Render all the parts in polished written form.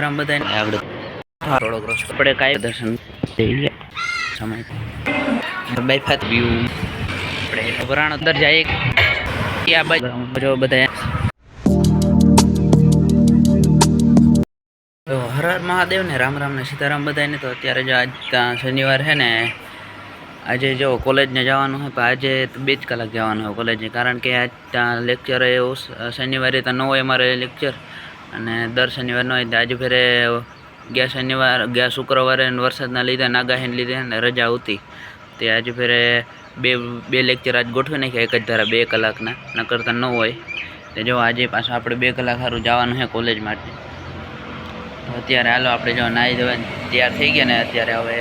રામ બધાને આગળ થોડોક રસ્તો પડે કાંઈ દર્શન લઈ સમય બાયફાત વ્યૂ આપણે વરાણ અંદર જાય આ બાજુ બધા હર હર મહાદેવ ને રામ રામ ને સીતારામ બધાને. તો અત્યારે જો આજ શનિવાર છે ને, આજે જો કોલેજને જવાનું હોય, પણ આજે 2 જ કલાક જવાનું હોય કોલેજને, કારણ કે આજ ત્યાં લેક્ચર એવું શનિવારે તો ન હોય અમારે લેક્ચર, અને દર શનિવાર ન હોય. આજે ફેરે ગયા શુક્રવારે વરસાદના લીધે આગાહીને લીધે ને રજા હતી, તે આજે ફેરે બે લેક્ચર આજ ગોઠવી નાખ્યા એક જ ધારા 2 કલાકના, ન કરતા ન હોય. તે જો આજે પાછું આપણે 2 કલાક સારું જવાનું છે કોલેજ માટે. તો અત્યારે હાલો આપણે જો નાહી ધોઈને તૈયાર થઈ ગયા ને, અત્યારે હવે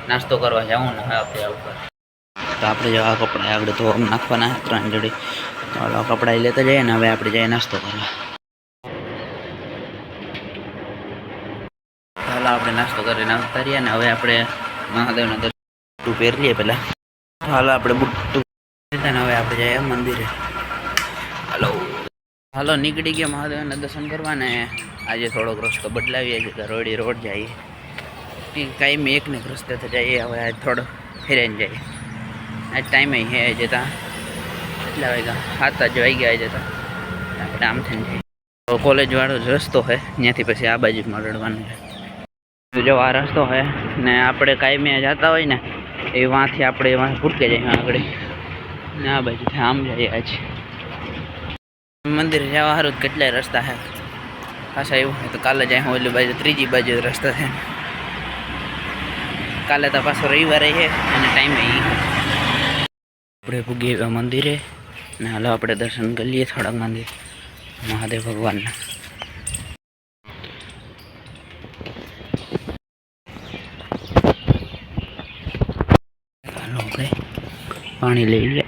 નાસ્તો કરવા જવું ને આપણે ઉપર. તો આપણે જો આ કપડાં આગળ તો નાખવાના 3 જોડી, તો હાલો કપડાં લેતા જઈએ ને હવે આપણે જઈએ નાસ્તો કરવા. હાલો આપણે નાસ્તો કરીને આવતા રહીએ ને હવે આપણે મહાદેવના દર્શન પહેરી લઈએ પહેલાં. હાલો આપણે બુટ્ટું ને હવે આપણે જઈએ મંદિરે. હાલો નીકળી ગયા મહાદેવના દર્શન કરવા ને. આજે થોડોક રસ્તો બદલાવીએ છીએ તો રોડ જઈએ, કાંઈ એકને રસ્તે તો જઈએ. હવે આજ થોડો ફેરાઈને જઈએ. આજ ટાઈમે હે જતા કેટલા વાગ્યા 7 જ વાગ્યા જતા આપણે આમ થઈને જઈએ. કોલેજ વાળો જ રસ્તો છે, ત્યાંથી પછી આ બાજુમાં રડવાનું છે. જો આ રસ્તો છે ને, આપણે કાંઈ જતા હોય ને એ વાંથી આપણે વાં ભૂટકે જઈએ આગળ ને, આ બાજુથી આમ જઈએ. આજે મંદિરે જવા સારું કેટલાય રસ્તા છે પાછા. એવું હોય તો કાલે જાય હું ઓલી બાજુ ત્રીજી બાજુ રસ્તા છે. કાલે તો પાછો રવિવારે છે અને ટાઈમે આપણે પૂગીએ એવા મંદિરે ને. હાલો આપણે દર્શન કરી લઈએ થોડાક મંદિર મહાદેવ ભગવાનના. હાલો આપણે પાણી લઈ લઈએ.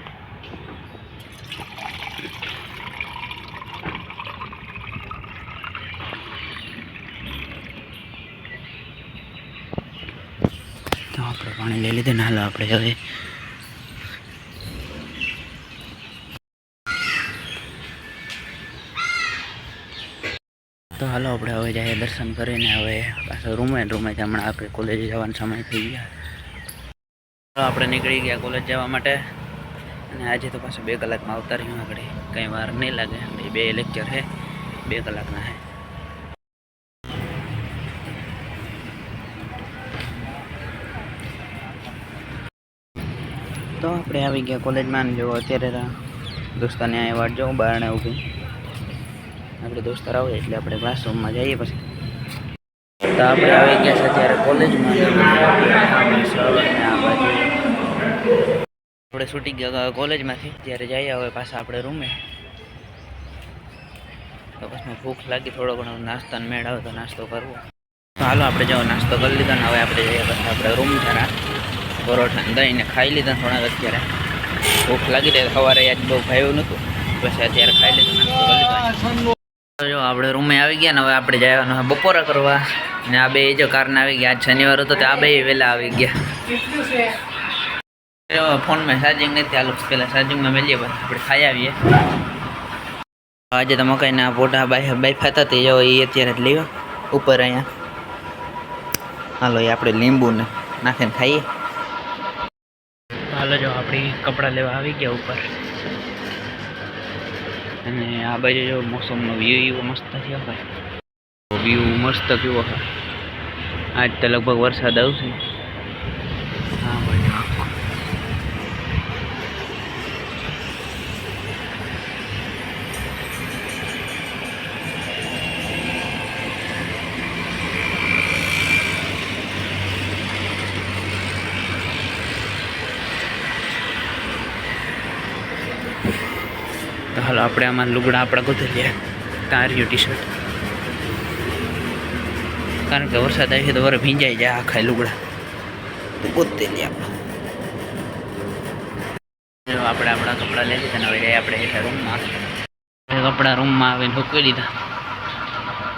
તો આપણે પાણી લઈ લીધું ને હાલો આપણે હવે જઈએ દર્શન કરીને હવે પાછો રૂમે હમણાં આપણે કોલેજ જવાનો સમય થઈ ગયા. આપણે નીકળી ગયા કોલેજ જવા માટે, અને આજે તો પાછું 2 કલાકમાં આવતા રહ્યું. આગળ કંઈ વાર નહીં લાગે, 2 લેક્ચર છે 2 કલાકના છે. તો આપણે આવી ગયા કોલેજમાં. જો અત્યારે દોસ્તાને અહીંયા વાટ જાઉં બારણે ઊભી. આપણે દોસ્તાર આવે એટલે આપણે ક્લાસરૂમમાં જઈએ. પછી તો આપણે આવી ગયા છે અત્યારે કોલેજમાં. આપણે છૂટી ગયા કોલેજમાંથી, ત્યારે જઈએ હવે પાછા આપણે રૂમે. તો પછી ભૂખ લાગી, થોડો ઘણો નાસ્તાનો મેળ આવે તો નાસ્તો કરવો. તો હાલો આપણે જાઓ નાસ્તો કરી લીધો ને હવે આપણે જઈએ પછી આપણે રૂમ. જરા પરોઠા દહીંને ખાઈ લીધા થોડાક. અત્યારે ભૂખ લાગી રહી, સવારે યાદ બહુ ખાયું નહોતું, પછી અત્યારે ખાઈ લીધું, નાસ્તો કરી લીધો. જો આપણે રૂમે આવી ગયા ને હવે આપણે જવાનું બપોરા કરવા ને. આ 2 જો કારના આવી ગયા. આજ શનિવાર હતો તો આ 2 વહેલા આવી ગયા. ફોનમાં ચાર્જિંગ નથી, હાલો પહેલાં ચાર્જિંગમાં મેલીએ પછી આપણે ખાઈ આવીએ. આજે તો મકાઈના પોટા બાઈફા હતા તે જો એ અત્યારે જ લેવા ઉપર અહીંયા. હાલો એ આપણે લીંબુ ને નાખીને ખાઈએ. હાલો જો આપણી કપડાં લેવા આવી ગયા ઉપર, અને આ બાજુ જો મોસમનો વ્યૂ એવો મસ્ત થયો ભાઈ. વ્યૂ મસ્ત કેવો છે. આજ તો લગભગ વરસાદ આવશે. હા ભાઈ તો હાલો આપણે આમાં લુગડા આપણા ગોતી લઈએ. તાર્યું ટી-શર્ટ, કારણ કે વરસાદ આવી તો વરે ભીંજાઈ જાય આખા લુગડા, તો ગોતી લઈએ આપણે. આપણા કપડાં લઈ લીધા ને હવે જાય આપણે હેઠળ રૂમમાં. કપડાં રૂમમાં આવીને સૂકવી દીધા.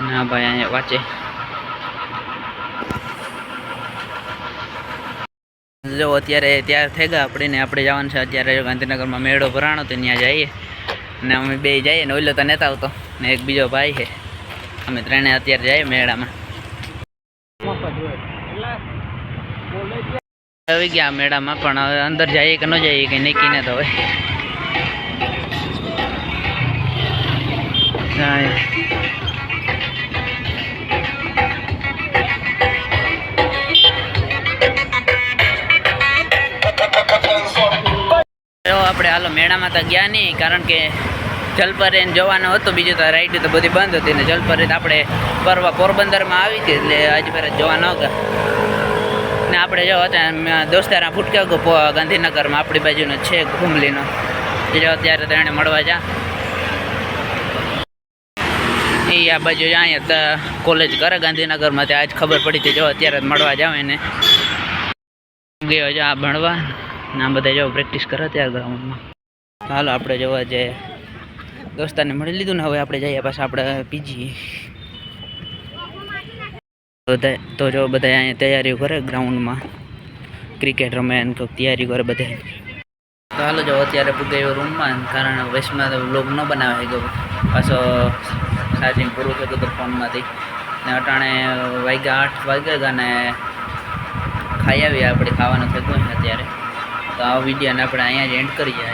ના ભાઈ અહીંયા વાંચે. જો અત્યારે તૈયાર થઈ ગયા આપણે જવાનું છે. અત્યારે ગાંધીનગરમાં મેળો ભરાણો તો ત્યાં જઈએ ને. અમે 2 જઈએ ને, ઓલો તો નહોતા આવતો ને એક બીજો ભાઈ છે. અમે 3 અત્યારે જઈએ મેળામાં. આવી ગયા મેળામાં, પણ હવે અંદર જઈએ કે ન જઈએ કે નક્કી તો હવે. આપણે હાલો મેળામાં તો ગયા નહીં, કારણ કે જલપરેને જવાનું હતું, બીજું તો રાઈડ તો બધી બંધ હતી ને જલપરે આપણે પરવા પોરબંદરમાં આવી હતી, એટલે આજે પર જોવા ન ગયા. ને આપણે જો અત્યારે દોસ્તારા ફૂટકા ગાંધીનગરમાં આપણી બાજુનો છે ઘુમલીનો, એ જો અત્યારે તો એને મળવા જા. એ આ બાજુ અહીંયા કોલેજ કરે ગાંધીનગરમાં, ત્યાં આજ ખબર પડી હતી, જો અત્યારે મળવા જાવ એને ગયો જો આ ભણવા ને આ બધા જો પ્રેક્ટિસ કરે ત્યારે ગ્રાઉન્ડમાં. હાલો આપણે જોવા જે દોસ્તારને મળી લીધું ને, હવે આપણે જઈએ પાછા આપણે પીજી. બધા તો જો બધા અહીંયા તૈયારીઓ કરે ગ્રાઉન્ડમાં, ક્રિકેટ રમે ને કોઈક તૈયારી કરે બધા. તો હાલો જો અત્યારે પૂગાયો રૂમમાં, કારણ વેસ્ટમાં તો વ્લોગ ન બનાવે ગયો, પાછો ચાર્જિંગ પૂરું થયું હતું ફોનમાંથી ને અટાણે વાગ્યા 8 વાગ્યા ને ખાઈ આવ્યા આપણે, ખાવાનું થતું હોય અત્યારે. તો આ વિડીયોને આપણે અહીંયા જ એન્ડ કરીએ.